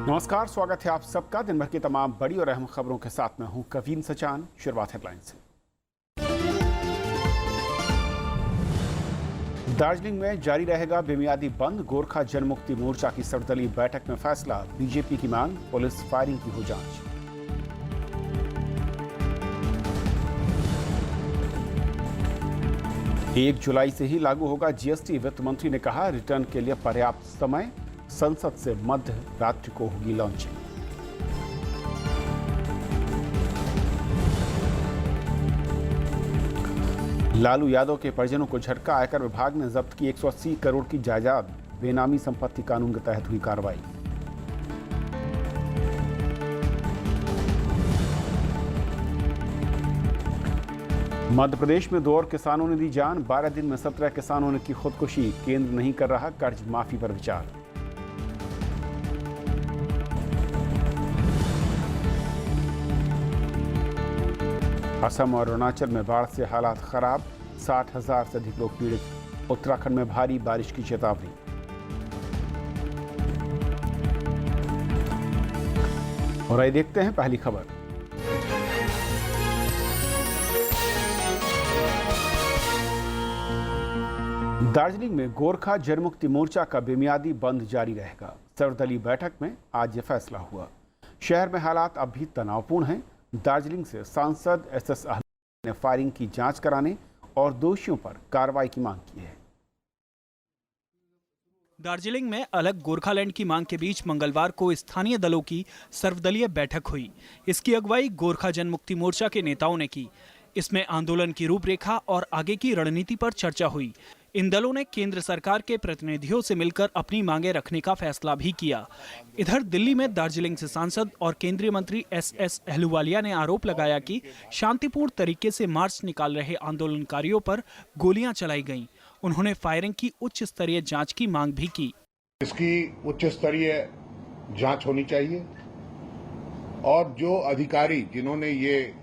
नमस्कार, स्वागत है आप सबका दिन भर की तमाम बड़ी और अहम खबरों के साथ मैं हूं कवीन सचान। शुरुआत हेडलाइन से। दार्जिलिंग में जारी रहेगा बेमियादी बंद। गोरखा जनमुक्ति मोर्चा की सर्वदलीय बैठक में फैसला। बीजेपी की मांग, पुलिस फायरिंग की हो जांच। एक जुलाई से ही लागू होगा जीएसटी। वित्त मंत्री ने कहा, रिटर्न के लिए पर्याप्त समय। संसद से मध्य रात्रि को होगी लॉन्चिंग। लालू यादव के परिजनों को झटका। आयकर विभाग ने जब्त की 180 करोड़ की जायदाद। बेनामी संपत्ति कानून के तहत हुई कार्रवाई। मध्य प्रदेश में 2 और किसानों ने दी जान। 12 दिन में 17 किसानों ने की खुदकुशी। केंद्र नहीं कर रहा कर्ज माफी पर विचार। असम और अरुणाचल में बाढ़ से हालात खराब। 60,000 से अधिक लोग पीड़ित। उत्तराखंड में भारी बारिश की चेतावनी। और आइए देखते हैं पहली खबर। दार्जिलिंग में गोरखा जनमुक्ति मोर्चा का बेमियादी बंद जारी रहेगा। सर्वदलीय बैठक में आज यह फैसला हुआ। शहर में हालात अब भी तनावपूर्ण हैं। दार्जिलिंग से सांसद एसएस अहलूवालिया ने फायरिंग की जांच कराने और दोषियों पर कार्रवाई की मांग की है। दार्जिलिंग में अलग गोरखालैंड की मांग के बीच मंगलवार को स्थानीय दलों की सर्वदलीय बैठक हुई। इसकी अगुवाई गोरखा जनमुक्ति मोर्चा के नेताओं ने की। इसमें आंदोलन की रूपरेखा और आगे की रणनीति पर चर्चा हुई। इन दलों ने केंद्र सरकार के प्रतिनिधियों से मिलकर अपनी मांगें रखने का फैसला भी किया। इधर दिल्ली में दार्जिलिंग से सांसद और केंद्रीय मंत्री एसएस अहलूवालिया ने आरोप लगाया कि शांतिपूर्ण तरीके से मार्च निकाल रहे आंदोलनकारियों पर गोलियां चलाई गईं। उन्होंने फायरिंग की उच्च स्तरीय जांच की मांग भी की। इसकी उच्च स्तरीय जांच होनी चाहिए और जो अधिकारी जिन्होंने ये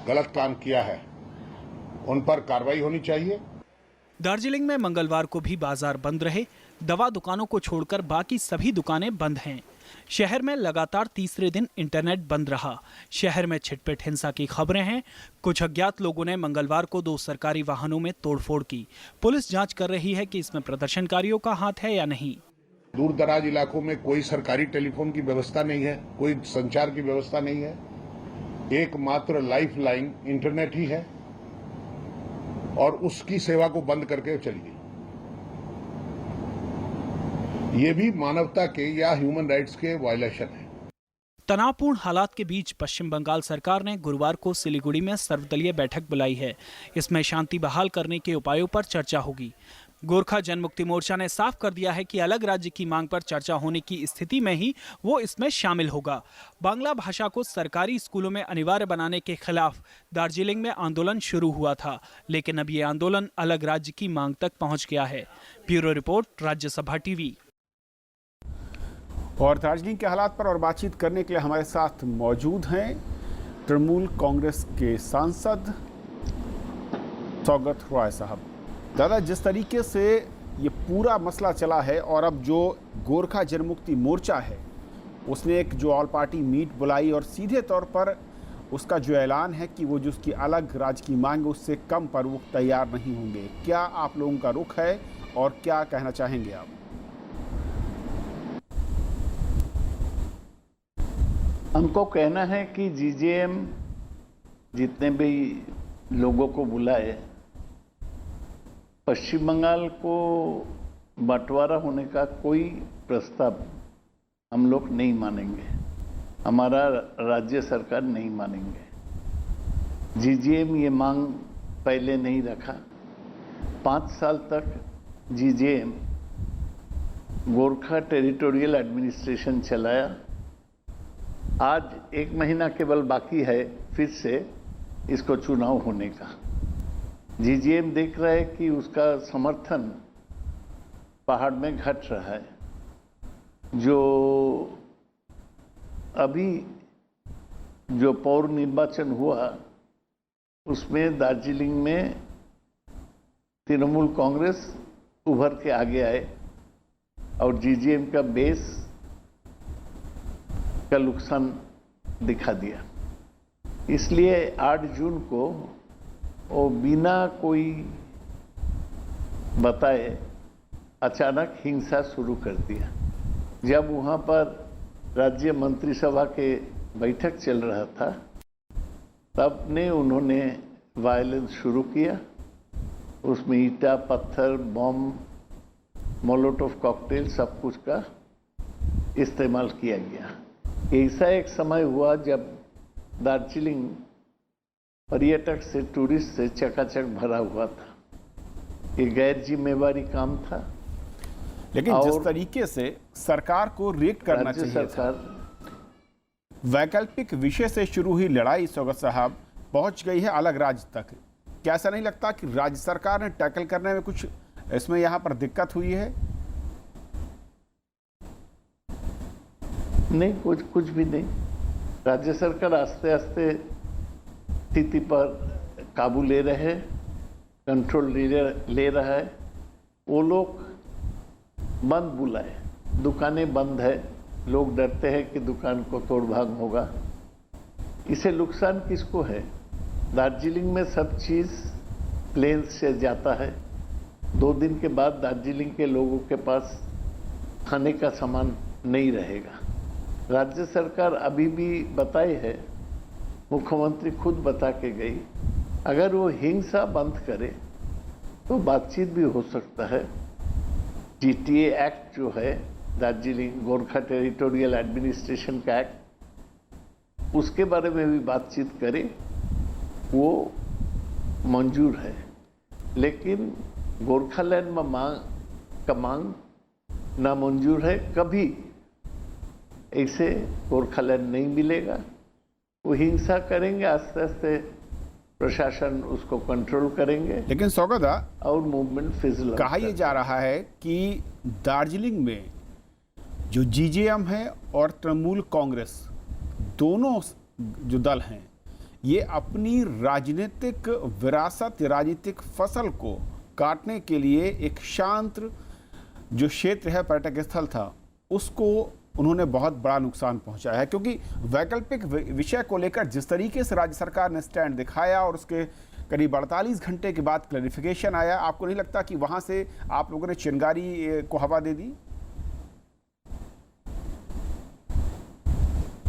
गलत काम किया है उन पर कार्रवाई होनी चाहिए। दार्जिलिंग में मंगलवार को भी बाजार बंद रहे। दवा दुकानों को छोड़कर बाकी सभी दुकानें बंद हैं। शहर में लगातार तीसरे दिन इंटरनेट बंद रहा। शहर में छिटपिट हिंसा की खबरें हैं। कुछ अज्ञात लोगों ने मंगलवार को 2 सरकारी वाहनों में तोड़फोड़ की। पुलिस जांच कर रही है कि इसमें प्रदर्शनकारियों का हाथ है या नहीं। दूर दराज इलाकों में कोई सरकारी टेलीफोन की व्यवस्था नहीं है, कोई संचार की व्यवस्था नहीं है। एकमात्र लाइफ लाइन इंटरनेट ही है और उसकी सेवा को बंद करके चली गई। ये भी मानवता के या ह्यूमन राइट्स के वायलेशन है। तनावपूर्ण हालात के बीच पश्चिम बंगाल सरकार ने गुरुवार को सिलीगुड़ी में सर्वदलीय बैठक बुलाई है। इसमें शांति बहाल करने के उपायों पर चर्चा होगी। गोरखा जनमुक्ति मोर्चा ने साफ कर दिया है कि अलग राज्य की मांग पर चर्चा होने की स्थिति में ही वो इसमें शामिल होगा। बांग्ला भाषा को सरकारी स्कूलों में अनिवार्य बनाने के खिलाफ दार्जिलिंग में आंदोलन शुरू हुआ था, लेकिन अब ये आंदोलन अलग राज्य की मांग तक पहुंच गया है। Bureau report, Rajya Sabha TV. और दार्जिलिंग के हालात पर और बातचीत करने के लिए हमारे साथ मौजूद हैं तृणमूल कांग्रेस के सांसद सौगत रॉय साहब। दादा, जिस तरीके से ये पूरा मसला चला है और अब जो गोरखा जनमुक्ति मोर्चा है उसने एक जो ऑल पार्टी मीट बुलाई और सीधे तौर पर उसका जो ऐलान है कि वो जो उसकी अलग राज्य की मांग है उससे कम पर वो तैयार नहीं होंगे, क्या आप लोगों का रुख है और क्या कहना चाहेंगे आप? हमको कहना है कि जीजेएम जितने भी लोगों को बुलाए, पश्चिम बंगाल को बंटवारा होने का कोई प्रस्ताव हम लोग नहीं मानेंगे। हमारा राज्य सरकार नहीं मानेंगे। जीजेएम ये मांग पहले नहीं रखा। 5 साल तक जीजेएम गोरखा टेरिटोरियल एडमिनिस्ट्रेशन चलाया। आज 1 महीना केवल बाकी है फिर से इसको चुनाव होने का। जीजेएम देख रहा है कि उसका समर्थन पहाड़ में घट रहा है। जो अभी जो पौर निर्वाचन हुआ उसमें दार्जिलिंग में तृणमूल कांग्रेस उभर के आगे आए और जीजेएम का बेस का नुकसान दिखा दिया। इसलिए 8 जून को वो बिना कोई बताए अचानक हिंसा शुरू कर दिया। जब वहाँ पर राज्य मंत्रिसभा के बैठक चल रहा था तब ने उन्होंने वायलेंस शुरू किया। उसमें ईटा, पत्थर, बम, मोलोटोव कॉकटेल सब कुछ का इस्तेमाल किया गया। ऐसा एक समय हुआ जब दार्जिलिंग पर्यटक से, टूरिस्ट से चकाचक भरा हुआ था। ये गैर जिम्मेवारी काम था। लेकिन जिस तरीके से सरकार को रिएक्ट करना चाहिए था, वैकल्पिक विषय से शुरू हुई लड़ाई स्वागत साहब पहुंच गई है अलग राज्य तक। क्या ऐसा नहीं लगता कि राज्य सरकार ने टैकल करने में कुछ इसमें यहाँ पर दिक्कत हुई है? नहीं, कुछ भी नहीं। राज्य सरकार आस्ते आस्ते स्थिति पर काबू ले रहे हैं, कंट्रोल ले रहा है। वो लोग बंद बुलाए, दुकानें बंद है, लोग डरते हैं कि दुकान को तोड़ भाग होगा। इसे नुकसान किसको है? दार्जिलिंग में सब चीज़ प्लेन से जाता है। 2 दिन के बाद दार्जिलिंग के लोगों के पास खाने का सामान नहीं रहेगा। राज्य सरकार अभी भी बताए है, मुख्यमंत्री खुद बता के गई, अगर वो हिंसा बंद करे तो बातचीत भी हो सकता है। GTA एक्ट जो है, दार्जिलिंग गोरखा टेरिटोरियल एडमिनिस्ट्रेशन का एक्ट, उसके बारे में भी बातचीत करे, वो मंजूर है। लेकिन गोरखालैंड में मांग नामंजूर है। कभी ऐसे गोरखालैंड नहीं मिलेगा। वो हिंसा करेंगे, आस्ते आस्ते प्रशासन उसको कंट्रोल करेंगे। लेकिन सौगता, और मूवमेंट फिजल कहा यह जा रहा है कि दार्जिलिंग में जो GJM है और तृणमूल कांग्रेस, दोनों जो दल हैं, ये अपनी राजनीतिक विरासत, राजनीतिक फसल को काटने के लिए एक शांत जो क्षेत्र है, पर्यटक स्थल था, उसको उन्होंने बहुत बड़ा नुकसान पहुंचाया है। क्योंकि वैकल्पिक विषय को लेकर जिस तरीके से राज्य सरकार ने स्टैंड दिखाया और उसके करीब 48 घंटे के बाद क्लैरिफिकेशन आया, आपको नहीं लगता कि वहां से आप लोगों ने चिंगारी को हवा दे दी?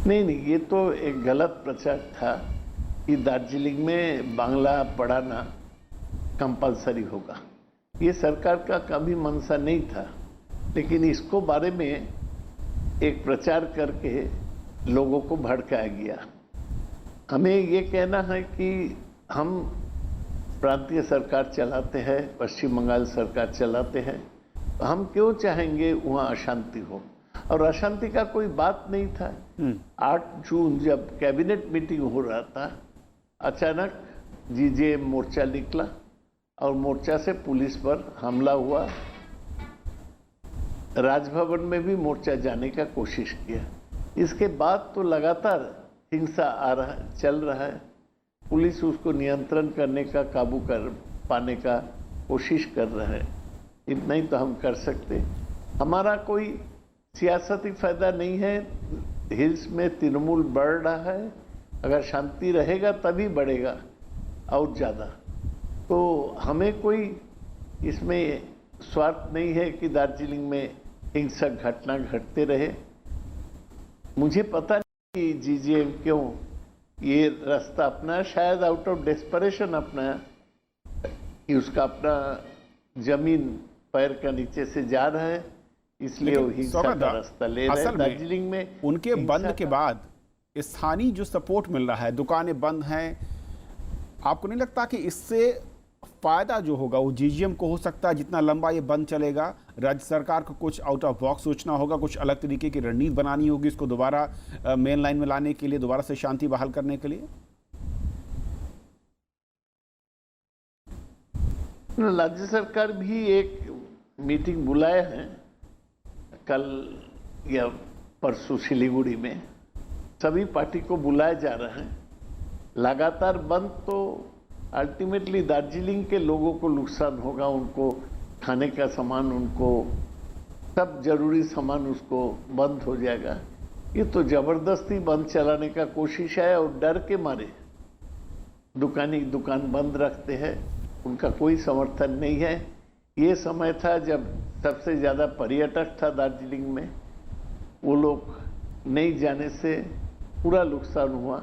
नहीं, ये तो एक गलत प्रचार था कि दार्जिलिंग में बांग्ला पढ़ाना कंपलसरी होगा। ये सरकार का कभी मंशा नहीं था। लेकिन इसको बारे में एक प्रचार करके लोगों को भड़काया गया। हमें ये कहना है कि हम प्रांतीय सरकार चलाते हैं, पश्चिम बंगाल सरकार चलाते हैं, तो हम क्यों चाहेंगे वहाँ अशांति हो? और अशांति का कोई बात नहीं था। 8 जून जब कैबिनेट मीटिंग हो रहा था, अचानक GJM मोर्चा निकला और मोर्चा से पुलिस पर हमला हुआ। राजभवन में भी मोर्चा जाने का कोशिश किया। इसके बाद तो लगातार हिंसा चल रहा है। पुलिस उसको नियंत्रण करने का, काबू कर पाने का कोशिश कर रहा है। इतना ही तो हम कर सकते। हमारा कोई सियासती फायदा नहीं है। हिल्स में तृणमूल बढ़ रहा है, अगर शांति रहेगा तभी बढ़ेगा और ज़्यादा। तो हमें कोई इसमें स्वार्थ नहीं है कि दार्जिलिंग में हिंसक घटना घटते रहे। मुझे पता नहीं कि GJM क्यों ये रास्ता अपना, शायद आउट ऑफ डेस्परेशन अपना, कि उसका अपना जमीन पैर का नीचे से जा रहा है, इसलिए वो हिंसा का रास्ता ले रहे हैं। दार्जिलिंग में उनके बंद के बाद स्थानीय जो सपोर्ट मिल रहा है, दुकानें बंद हैं, आपको नहीं लगता कि इससे फायदा जो होगा वो GJM को हो सकता है? जितना लंबा ये बंद चलेगा, राज्य सरकार को कुछ आउट ऑफ बॉक्स सोचना होगा, कुछ अलग तरीके की रणनीति बनानी होगी इसको दोबारा मेन लाइन में लाने के लिए, दोबारा से शांति बहाल करने के लिए। राज्य सरकार भी एक मीटिंग बुलाए हैं कल या परसों सिलीगुड़ी में। सभी पार्टी को बुलाया जा रहा है। लगातार बंद तो अल्टीमेटली दार्जिलिंग के लोगों को नुकसान होगा। उनको खाने का सामान, उनको सब जरूरी सामान उसको बंद हो जाएगा। ये तो जबरदस्ती बंद चलाने का कोशिश है और डर के मारे दुकान बंद रखते हैं, उनका कोई समर्थन नहीं है। ये समय था जब सबसे ज्यादा पर्यटक था दार्जिलिंग में, वो लोग नहीं जाने से पूरा नुकसान हुआ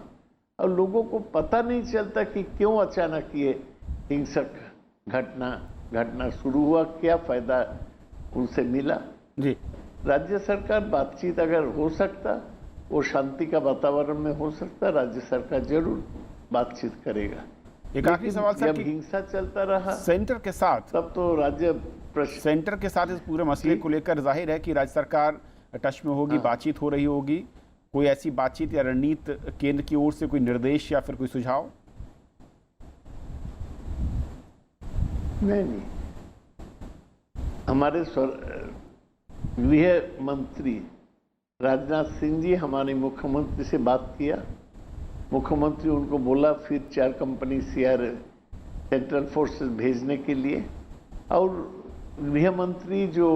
और लोगों को पता नहीं चलता कि क्यों अचानक ये हिंसक घटना शुरू हुआ, क्या फायदा उनसे मिला। जी, राज्य सरकार बातचीत अगर हो सकता, वो शांति का वातावरण में हो सकता, राज्य सरकार जरूर बातचीत करेगा। एक आखिरी सवाल सर, जब कि हिंसा चलता रहा सेंटर के साथ तब तो राज्य सेंटर के साथ इस पूरे मसले को लेकर जाहिर है कि राज्य सरकार टच में होगी, बातचीत हो रही होगी। कोई ऐसी बातचीत या रणनीति केंद्र की ओर से कोई निर्देश या फिर कोई सुझाव? नहीं, हमारे गृह मंत्री राजनाथ सिंह जी हमारे मुख्यमंत्री से बात किया, मुख्यमंत्री उनको बोला फिर 4 कंपनी सीआर सेंट्रल फोर्सेस भेजने के लिए, और गृह मंत्री जो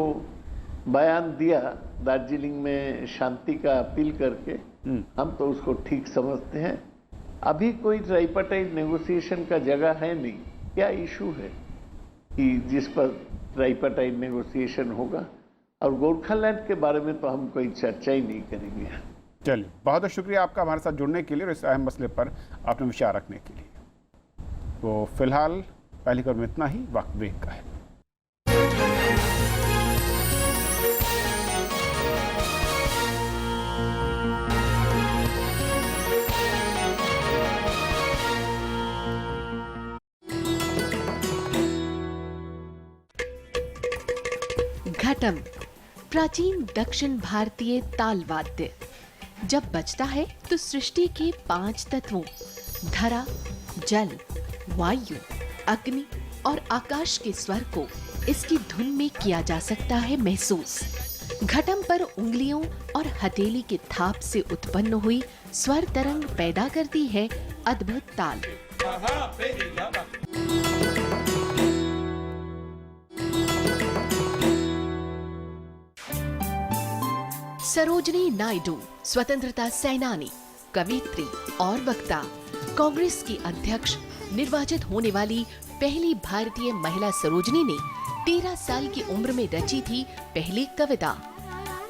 बयान दिया दार्जिलिंग में शांति का अपील करके, हम तो उसको ठीक समझते हैं। अभी कोई ट्राइपार्टाइट नेगोशिएशन का जगह है नहीं। क्या इशू है कि जिस पर ट्राइपार्टाइट नेगोशिएशन होगा, और गोरखालैंड के बारे में तो हम कोई चर्चा ही नहीं करेंगे। चलिए, बहुत बहुत शुक्रिया आपका हमारे साथ जुड़ने के लिए और इस अहम मसले पर अपने विचार रखने के लिए। तो फिलहाल पहली खबर में इतना ही, वक्त ब्रेक का है। घटम प्राचीन दक्षिण भारतीय ताल वाद्य जब बजता है तो सृष्टि के 5 तत्वों धरा, जल, वायु, अग्नि और आकाश के स्वर को इसकी धुन में किया जा सकता है महसूस। घटम पर उंगलियों और हथेली के थाप से उत्पन्न हुई स्वर तरंग पैदा करती है अद्भुत ताल। सरोजनी नायडू स्वतंत्रता सेनानी, कवयित्री और वक्ता, कांग्रेस की अध्यक्ष निर्वाचित होने वाली पहली भारतीय महिला सरोजनी ने 13 साल की उम्र में रची थी पहली कविता।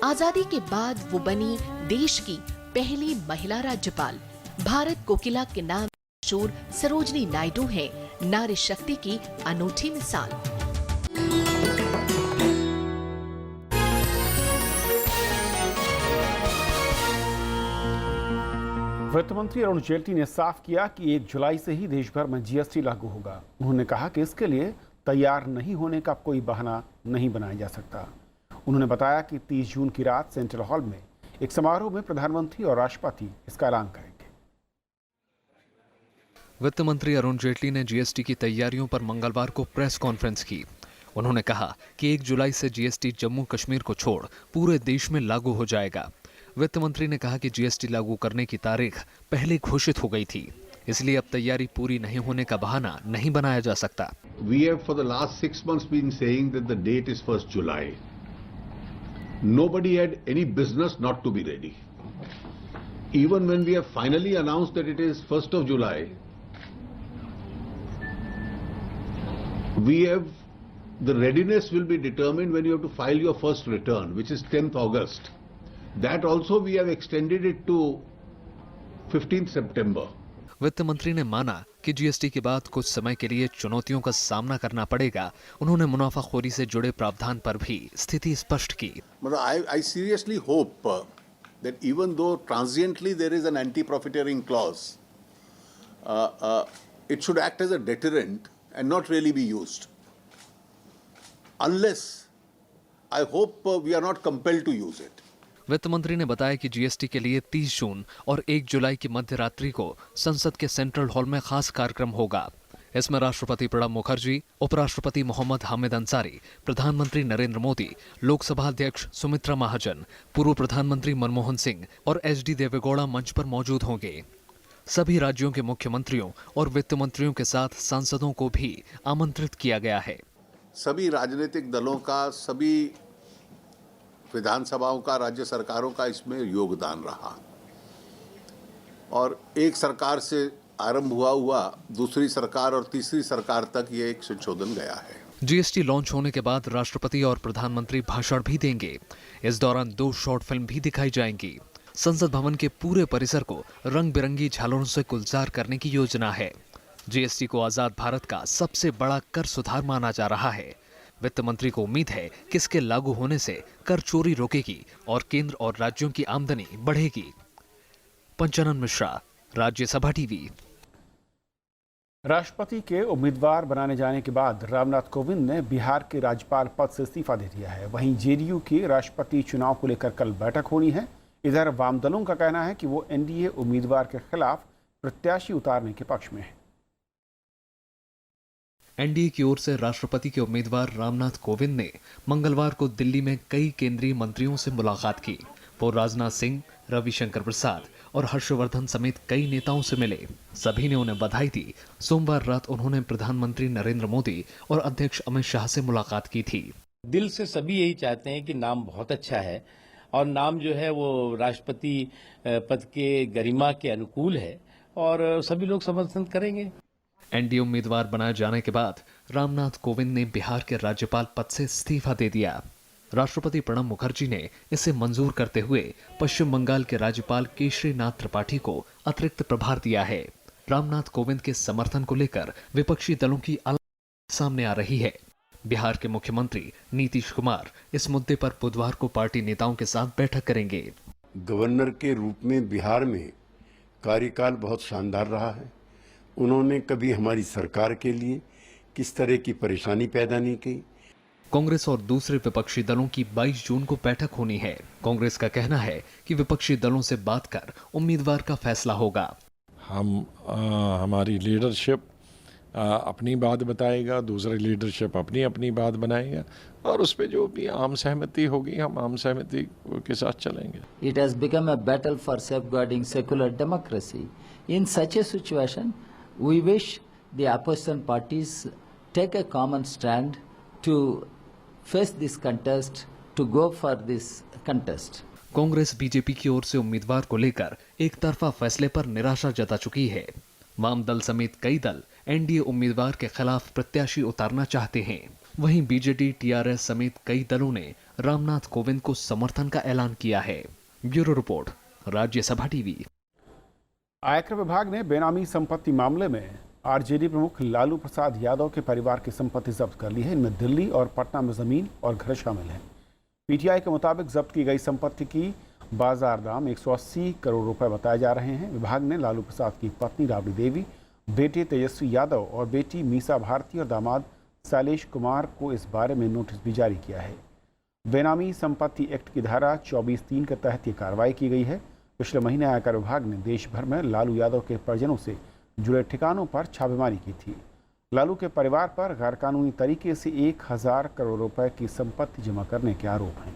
आजादी के बाद वो बनी देश की पहली महिला राज्यपाल। भारत कोकिला के नाम मशहूर सरोजनी नायडू है नारी शक्ति की अनूठी मिसाल। वित्त मंत्री अरुण जेटली ने साफ किया कि 1 जुलाई से ही देश भर में जीएसटी लागू होगा। उन्होंने कहा कि इसके लिए तैयार नहीं होने का कोई बहाना नहीं बनाया जा सकता। उन्होंने बताया कि 30 जून की रात सेंट्रल हॉल में एक समारोह में प्रधानमंत्री और राष्ट्रपति इसका ऐलान करेंगे। वित्त मंत्री अरुण जेटली ने जीएसटी की तैयारियों पर मंगलवार को प्रेस कॉन्फ्रेंस की। उन्होंने कहा कि 1 जुलाई से जीएसटी जम्मू कश्मीर को छोड़ पूरे देश में लागू हो जाएगा। वित्त मंत्री ने कहा कि जीएसटी लागू करने की तारीख पहले घोषित हो गई थी, इसलिए अब तैयारी पूरी नहीं होने का बहाना नहीं बनाया जा सकता। We have for the last 6 months been saying that the date is 1st July. Nobody had any business not to be ready. Even when we have finally announced that it is 1st of July, we have the readiness will be determined when you have to file your first return, which is 10th August. That also we have extended it to 15th September. वित्त मंत्री ने माना कि GST के बाद कुछ समय के लिए चुनौतियों का सामना करना पड़ेगा। उन्होंने मुनाफाखोरी से जुड़े प्रावधान पर भी स्थिति स्पष्ट की। I seriously hope that even though transiently there is an anti-profiteering clause, it should act as a deterrent and not really be used. Unless, I hope we are not compelled to use it. वित्त मंत्री ने बताया कि GST के लिए 30 जून और 1 जुलाई की मध्य रात्रि को संसद के सेंट्रल हॉल में खास कार्यक्रम होगा। इसमें राष्ट्रपति प्रणब मुखर्जी, उपराष्ट्रपति मोहम्मद हामिद अंसारी, प्रधानमंत्री नरेंद्र मोदी, लोकसभा अध्यक्ष सुमित्रा महाजन, पूर्व प्रधानमंत्री मनमोहन सिंह और एचडी देवेगौड़ा मंच पर मौजूद होंगे। सभी राज्यों के मुख्यमंत्रियों और वित्त मंत्रियों के साथ सांसदों को भी आमंत्रित किया गया है। सभी राजनीतिक दलों का, सभी विधानसभाओं का, राज्य सरकारों का इसमें योगदान रहा और एक सरकार से आरंभ हुआ दूसरी सरकार और तीसरी सरकार तक ये एक संशोधन गया है। जीएसटी लॉन्च होने के बाद राष्ट्रपति और प्रधानमंत्री भाषण भी देंगे। इस दौरान 2 शॉर्ट फिल्म भी दिखाई जाएंगी। संसद भवन के पूरे परिसर को रंग बिरंगी झालरों से गुलजार करने की योजना है। जीएसटी को आजाद भारत का सबसे बड़ा कर सुधार माना जा रहा है। वित्त मंत्री को उम्मीद है कि इसके लागू होने से कर चोरी रोकेगी और केंद्र और राज्यों की आमदनी बढ़ेगी। पंचानन मिश्रा, राज्यसभा टीवी। राष्ट्रपति के उम्मीदवार बनाने जाने के बाद रामनाथ कोविंद ने बिहार के राज्यपाल पद से इस्तीफा दे दिया है। वहीं जेडीयू की राष्ट्रपति चुनाव को लेकर कल बैठक होनी है। इधर वाम दलों का कहना है कि वो एनडीए उम्मीदवार के खिलाफ प्रत्याशी उतारने के पक्ष में है। एनडीए की ओर से राष्ट्रपति के उम्मीदवार रामनाथ कोविंद ने मंगलवार को दिल्ली में कई केंद्रीय मंत्रियों से मुलाकात की। वो राजनाथ सिंह, रविशंकर प्रसाद और हर्षवर्धन समेत कई नेताओं से मिले। सभी ने उन्हें बधाई दी। सोमवार रात उन्होंने प्रधानमंत्री नरेंद्र मोदी और अध्यक्ष अमित शाह से मुलाकात की थी। दिल से सभी यही चाहते हैं कि नाम बहुत अच्छा है और नाम जो है वो राष्ट्रपति पद के गरिमा के अनुकूल है और सभी लोग समर्थन करेंगे। एनडीए उम्मीदवार बनाए जाने के बाद रामनाथ कोविंद ने बिहार के राज्यपाल पद से इस्तीफा दे दिया। राष्ट्रपति प्रणब मुखर्जी ने इसे मंजूर करते हुए पश्चिम बंगाल के राज्यपाल केशरीनाथ त्रिपाठी को अतिरिक्त प्रभार दिया है। रामनाथ कोविंद के समर्थन को लेकर विपक्षी दलों की आलोचना सामने आ रही है। बिहार के मुख्यमंत्री नीतीश कुमार इस मुद्दे पर बुधवार को पार्टी नेताओं के साथ बैठक करेंगे। गवर्नर के रूप में बिहार में कार्यकाल बहुत शानदार रहा है। उन्होंने कभी हमारी सरकार के लिए किस तरह की परेशानी पैदा नहीं की। कांग्रेस और दूसरे विपक्षी दलों की 22 जून को बैठक होनी है। कांग्रेस का कहना है कि विपक्षी दलों से बात कर उम्मीदवार का फैसला होगा। हमारी लीडरशिप अपनी बात बताएगा, दूसरी लीडरशिप अपनी बात बनाएगा और उस पे जो भी आम सहमति होगी हम आम सहमति के साथ चलेंगे। It has become a battle for safeguarding secular democracy. In such a situation, we wish the opposition parties take a common stand to face this contest, to go for this contest. Congress BJP की ओर से उम्मीदवार को लेकर एक तरफा फैसले पर निराशा जता चुकी है। वाम दल समेत कई दल एनडीए उम्मीदवार के खिलाफ प्रत्याशी उतारना चाहते हैं। वहीं बीजेडी, टीआरएस समेत कई दलों ने रामनाथ कोविंद को समर्थन का ऐलान किया है। Bureau report, Rajya Sabha TV. आयकर विभाग ने बेनामी संपत्ति मामले में आरजेडी प्रमुख लालू प्रसाद यादव के परिवार की संपत्ति जब्त कर ली है। इनमें दिल्ली और पटना में जमीन और घर शामिल हैं। पीटीआई के मुताबिक जब्त की गई संपत्ति की बाजार दाम 180 करोड़ रुपए बताए जा रहे हैं। विभाग ने लालू प्रसाद की पत्नी राबड़ी देवी, बेटे तेजस्वी यादव और बेटी मीसा भारती और दामाद शैलेश कुमार को इस बारे में नोटिस भी जारी किया है। बेनामी संपत्ति एक्ट की धारा 24(3) के तहत ये कार्रवाई की गई है। पिछले महीने आयकर विभाग ने देश भर में लालू यादव के परिजनों से जुड़े ठिकानों पर छापेमारी की थी। लालू के परिवार पर गैरकानूनी तरीके से 1000 करोड़ रुपए की संपत्ति जमा करने के आरोप हैं।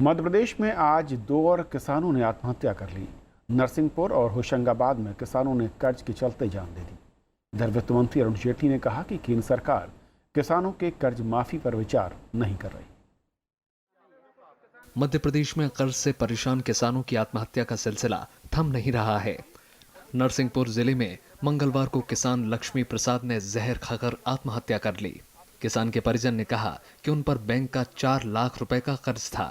मध्य प्रदेश में आज 2 और किसानों ने आत्महत्या कर ली। नरसिंहपुर और होशंगाबाद में किसानों ने कर्ज के चलते जान दे दी। इधर वित्त मंत्री अरुण जेटली ने कहा कि केंद्र सरकार किसानों के कर्ज माफी पर विचार नहीं कर रही। मध्य प्रदेश में कर्ज से परेशान किसानों की आत्महत्या का सिलसिला थम नहीं रहा है। नरसिंहपुर जिले में मंगलवार को किसान लक्ष्मी प्रसाद ने जहर खाकर आत्महत्या कर ली। किसान के परिजन ने कहा कि उन पर बैंक का 4 लाख रुपए का कर्ज था।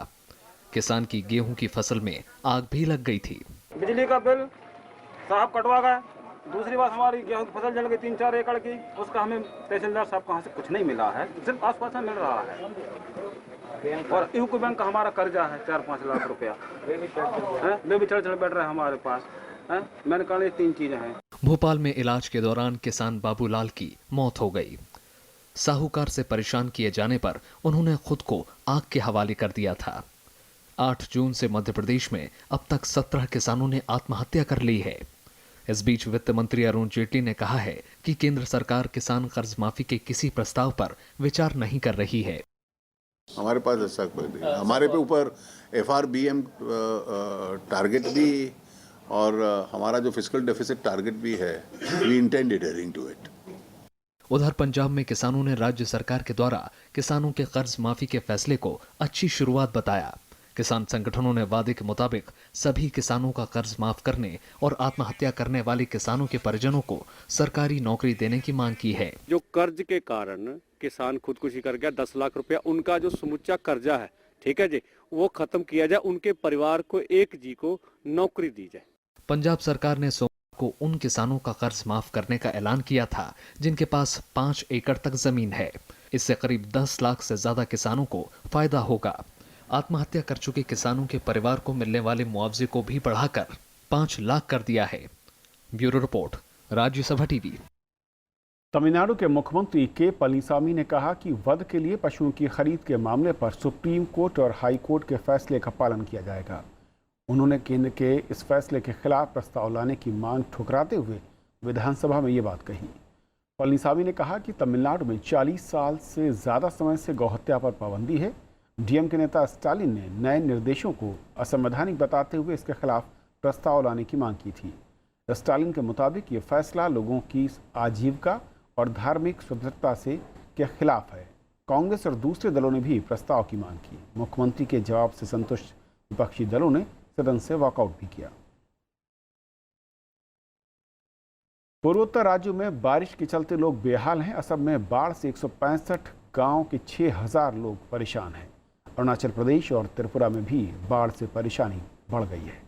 किसान की गेहूं की फसल में आग भी लग गई थी। बिजली का बिल साहब कटवा गए। दूसरी बात, हमारी गेहूं की फसल जल गई 3-4 एकड़ की। उसका हमें तहसीलदार साहब कहाँ से कुछ नहीं मिला है, सिर्फ आसपास में मिल रहा है। और यूको बैंक का हमारा कर्जा है 4-5 लाख रुपया, वे भी चढ़ बैठ रहे हैं हमारे पास। मैंने कहा ये 3 चीजें हैं। भोपाल में इलाज के दौरान किसान बाबूलाल की मौत हो गई। साहूकार से परेशान किए जाने पर उन्होंने खुद को आग के हवाले कर दिया था। 8 जून से मध्य प्रदेश में अब तक 17 किसानों ने आत्महत्या कर ली है। इस बीच वित्त मंत्री अरुण जेटली ने कहा है कि केंद्र सरकार किसान कर्ज माफी के किसी प्रस्ताव पर विचार नहीं कर रही है। हमारे पास ऐसा कोई नहीं। हमारे पे ऊपर FRBM टारगेट भी और हमारा जो फिस्कल डेफिसिट टारगेट भी है, we intend adhering to it. उधर पंजाब में किसानों ने राज्य सरकार के द्वारा किसानों के कर्ज माफी के फैसले को अच्छी शुरुआत बताया। किसान संगठनों ने वादे के मुताबिक सभी किसानों का कर्ज माफ करने और आत्महत्या करने वाले किसानों के परिजनों को सरकारी नौकरी देने की मांग की है। जो कर्ज के कारण किसान खुदकुशी कर गया 10 लाख रुपया, उनका जो समुच्चा कर्जा है, ठीक है जी, वो खत्म किया जाए, उनके परिवार को एक जी को नौकरी दी जाए। पंजाब सरकार ने सोमवार को उन किसानों का कर्ज माफ करने का ऐलान किया था जिनके पास 5 एकड़ तक जमीन है। इससे करीब 10 लाख से ज्यादा किसानों को फायदा होगा। आत्महत्या कर चुके किसानों के परिवार को मिलने वाले मुआवजे को भी बढ़ाकर 5 लाख कर दिया है। Bureau report, Rajya Sabha TV. Tamil Nadu के मुख्यमंत्री के पलनीसामी ने कहा कि वध के लिए पशुओं की खरीद के मामले पर सुप्रीम कोर्ट और हाई कोर्ट के फैसले का पालन किया जाएगा। उन्होंने केंद्र के इस फैसले के खिलाफ प्रस्ताव लाने की मांग ठुकराते हुए विधानसभा में ये बात कही। पलनीसामी ने कहा कि तमिलनाडु में 40 साल से ज़्यादा समय से गौहत्या पर पाबंदी है। डीएम के नेता स्टालिन ने नए निर्देशों को असंवैधानिक बताते हुए इसके खिलाफ प्रस्ताव लाने की मांग की थी। स्टालिन के मुताबिक ये फैसला लोगों की आजीविका और धार्मिक स्वतंत्रता से के खिलाफ है। कांग्रेस और दूसरे दलों ने भी प्रस्ताव की मांग की। मुख्यमंत्री के जवाब से संतुष्ट विपक्षी दलों ने सदन से वॉकआउट भी किया। पूर्वोत्तर राज्यों में बारिश के चलते लोग बेहाल हैं। असम में बाढ़ से 165 गांव के 6000 लोग परेशान हैं। अरुणाचल प्रदेश और त्रिपुरा में भी बाढ़ से परेशानी बढ़ गई है।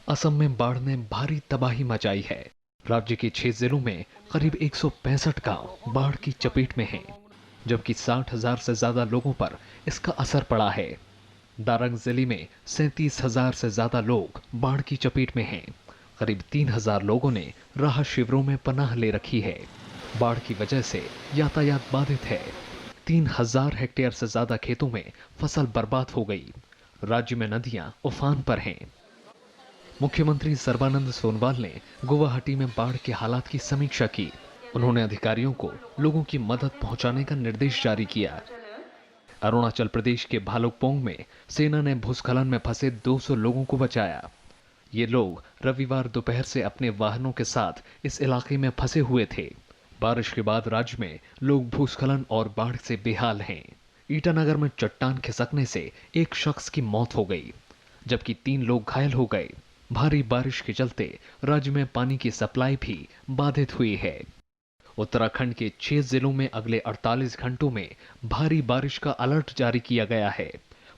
असम में बाढ़ ने भारी तबाही मचाई है। राज्य के 6 जिलों में करीब 165 गांव बाढ़ की चपेट में हैं, जबकि 60,000 से ज्यादा लोगों पर इसका असर पड़ा है। दारंग जिले में 37,000 से ज्यादा लोग बाढ़ की चपेट में हैं। करीब 3,000 लोगों ने राहत शिविरों में पनाह ले रखी है। बाढ़ की वजह से यातायात बाधित है। 3,000 हेक्टेयर से ज्यादा खेतों में फसल बर्बाद हो गई। राज्य में नदियां उफान पर हैं। मुख्यमंत्री सर्बानंद सोनोवाल ने गुवाहाटी में बाढ़ के हालात की समीक्षा की। उन्होंने अधिकारियों को लोगों की मदद पहुंचाने का निर्देश जारी किया। अरुणाचल प्रदेश के भालुकपोंग में सेना ने भूस्खलन में फंसे 200 लोगों को बचाया। ये लोग रविवार दोपहर से अपने वाहनों के साथ इस इलाके में फंसे हुए थे। बारिश के बाद राज्य में लोग भूस्खलन और बाढ़ से बेहाल हैं। ईटानगर में चट्टान खिसकने से एक शख्स की मौत हो गई, जबकि 3 लोग घायल हो गए। भारी बारिश के चलते राज्य में पानी की सप्लाई भी बाधित हुई है। उत्तराखंड के 6 जिलों में अगले 48 घंटों में भारी बारिश का अलर्ट जारी किया गया है।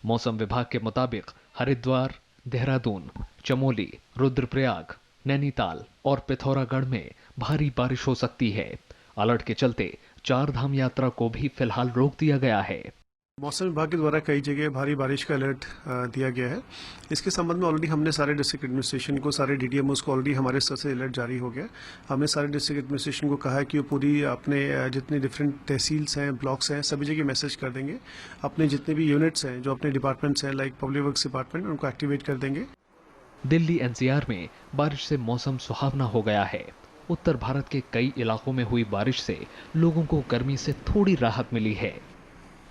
मौसम विभाग के मुताबिक हरिद्वार, देहरादून, चमोली, रुद्रप्रयाग, नैनीताल और पिथौरागढ़ में भारी बारिश हो सकती है। अलर्ट के चलते 4 धाम यात्रा को भी फिलहाल रोक दिया गया है। मौसम विभाग के द्वारा कई जगह भारी बारिश का अलर्ट दिया गया है। इसके संबंध में ऑलरेडी हमने सारे डिस्ट्रिक्ट एडमिनिस्ट्रेशन को, सारे डीडीएमओस को ऑलरेडी हमारे स्तर से अलर्ट जारी हो गया। हमने सारे डिस्ट्रिक्ट एडमिनिस्ट्रेशन को कहा है कि वो पूरी अपने जितने डिफरेंट तहसील्स हैं, ब्लॉक्स हैं, सभी जगह मैसेज कर देंगे। अपने जितने भी यूनिट्स हैं, जो अपने डिपार्टमेंट्स हैं लाइक पब्लिक वर्क्स डिपार्टमेंट, उनको एक्टिवेट कर देंगे। दिल्ली एनसीआर में बारिश से मौसम सुहावना हो गया है। उत्तर भारत के कई इलाकों में हुई बारिश से लोगों को गर्मी से थोड़ी राहत मिली है।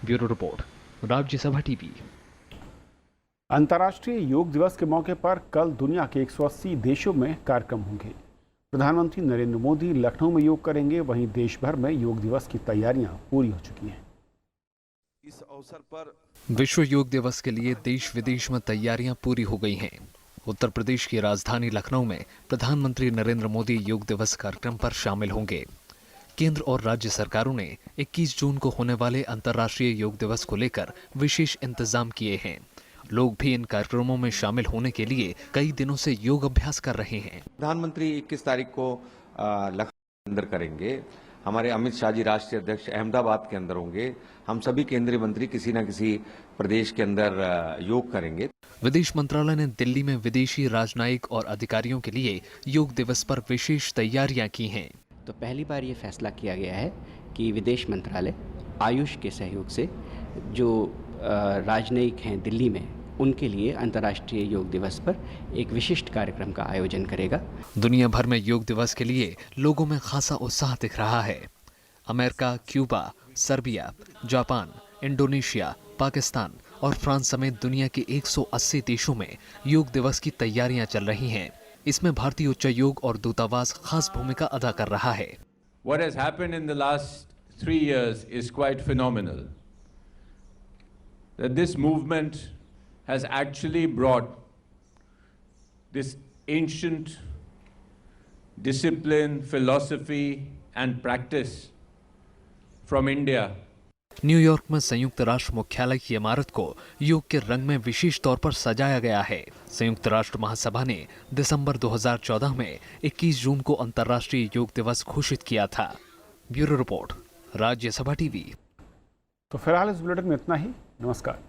Bureau report, Rajya Sabha TV. अंतर्राष्ट्रीय योग दिवस के मौके पर कल दुनिया के 180 देशों में कार्यक्रम होंगे। प्रधानमंत्री नरेंद्र मोदी लखनऊ में योग करेंगे। वहीं देश भर में योग दिवस की तैयारियां पूरी हो चुकी हैं। इस अवसर पर विश्व योग दिवस के लिए देश विदेश में तैयारियां पूरी हो गई हैं। उत्तर प्रदेश की राजधानी लखनऊ में प्रधानमंत्री नरेंद्र मोदी योग दिवस कार्यक्रम पर शामिल होंगे। केंद्र और राज्य सरकारों ने 21 जून को होने वाले अंतर्राष्ट्रीय योग दिवस को लेकर विशेष इंतजाम किए हैं। लोग भी इन कार्यक्रमों में शामिल होने के लिए कई दिनों से योग अभ्यास कर रहे हैं। प्रधानमंत्री 21 तारीख को लखनऊ के अंदर करेंगे। हमारे अमित शाह जी राष्ट्रीय अध्यक्ष अहमदाबाद के अंदर होंगे। हम सभी केंद्रीय मंत्री किसी न किसी प्रदेश के अंदर योग करेंगे। विदेश मंत्रालय ने दिल्ली में विदेशी राजनयिक और अधिकारियों के लिए योग दिवस पर विशेष तैयारियां की हैं। तो पहली बार ये फैसला किया गया है कि विदेश मंत्रालय आयुष के सहयोग से जो राजनयिक हैं दिल्ली में, उनके लिए अंतर्राष्ट्रीय योग दिवस पर एक विशिष्ट कार्यक्रम का आयोजन करेगा। दुनिया भर में योग दिवस के लिए लोगों में खासा उत्साह दिख रहा है। America, Cuba, Serbia, Japan, Indonesia, Pakistan और फ्रांस समेत दुनिया के 180 देशों में योग दिवस की तैयारियां चल रही हैं। इसमें भारतीय उच्चायोग और दूतावास खास भूमिका अदा कर रहा है। what has happened in the last 3 years is quite phenomenal. That this movement has actually brought this ancient discipline, philosophy and practice from India. New York में संयुक्त राष्ट्र मुख्यालय की इमारत को योग के रंग में विशेष तौर पर सजाया गया है। संयुक्त राष्ट्र महासभा ने दिसंबर 2014 में 21 जून को अंतर्राष्ट्रीय योग दिवस घोषित किया था। Bureau report, Rajya Sabha TV. तो फिलहाल इस बुलेटिन में इतना ही। नमस्कार।